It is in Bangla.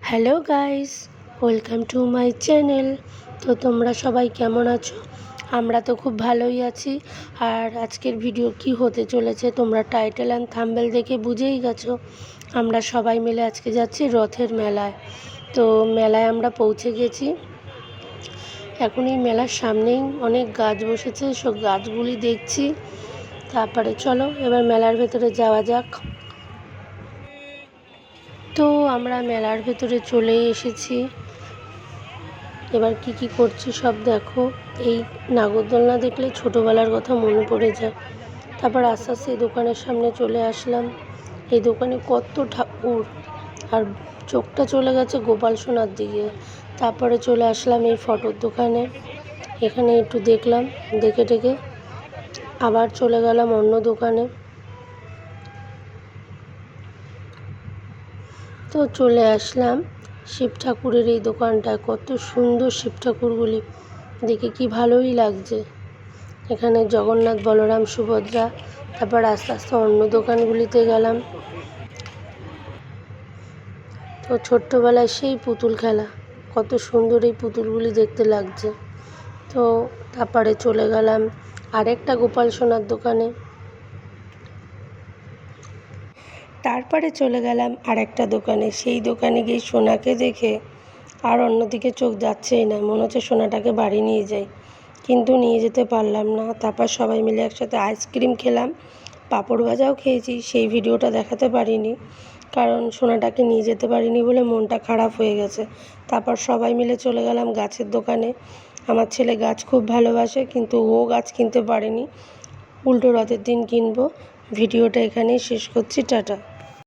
Hello guys, welcome to my channel. তো তোমরা সবাই কেমন আছো? আমরা তো খুব ভালোই আছি। আর আজকের ভিডিও কি হতে চলেছে তোমরা টাইটেল অ্যান্ড থাম্বনেল দেখে বুঝেই গেছো। আমরা সবাই মিলে আজকে যাচ্ছি রথের মেলায়। তো মেলায় আমরা পৌঁছে গেছি। এখন এই মেলার সামনেই অনেক গাছ বসেছে, সব গাছগুলি দেখছি। তারপরে চলো এবার মেলার ভেতরে যাওয়া যাক। তো আমরা মেলার ভেতরে চলে এসেছি। এবার কি করছি সব দেখো। এই নাগরদোলনা দেখলে ছোটোবেলার কথা মনে পড়ে যায়। তারপর আস্তে আস্তে এই দোকানের সামনে চলে আসলাম। এই দোকানে কত ঠাকুর, আর চোখটা চলে গেছে গোপাল সোনার দিকে। তারপরে চলে আসলাম এই ফটোর দোকানে। এখানে একটু দেখলাম, দেখে টেকে আবার চলে গেলাম অন্য দোকানে। তো চলে আসলাম শিব ঠাকুরের এই দোকানটায়। কত সুন্দর শিব ঠাকুরগুলি, দেখে কি ভালোই লাগছে। এখানে জগন্নাথ, বলরাম, সুভদ্রা। তারপর আস্তে আস্তে অন্য দোকানগুলিতে গেলাম। তো ছোট্টবেলায় সেই পুতুল খেলা, কত সুন্দর এই পুতুলগুলি দেখতে লাগছে। তো তারপরে চলে গেলাম আরেকটা গোপাল সোনার দোকানে। তারপরে চলে গেলাম আরেকটা দোকানে। সেই দোকানে গিয়ে সোনাকে দেখে আর অন্যদিকে চোখ যাচ্ছেই না, মনে হচ্ছে সোনাটাকে বাড়ি নিয়ে যাই, কিন্তু নিয়ে যেতে পারলাম না। তারপর সবাই মিলে একসাথে আইসক্রিম খেলাম, পাঁপড় ভাজাও খেয়েছি। সেই ভিডিওটা দেখাতে পারিনি, কারণ সোনাটাকে নিয়ে যেতে পারিনি বলে মনটা খারাপ হয়ে গেছে। তারপর সবাই মিলে চলে গেলাম গাছের দোকানে। আমার ছেলে গাছ খুব ভালোবাসে, কিন্তু ও গাছ কিনতে পারেনি। উল্টো রথের দিন কিনবো। ভিডিওটা এখানেই শেষ করছি, টাটা।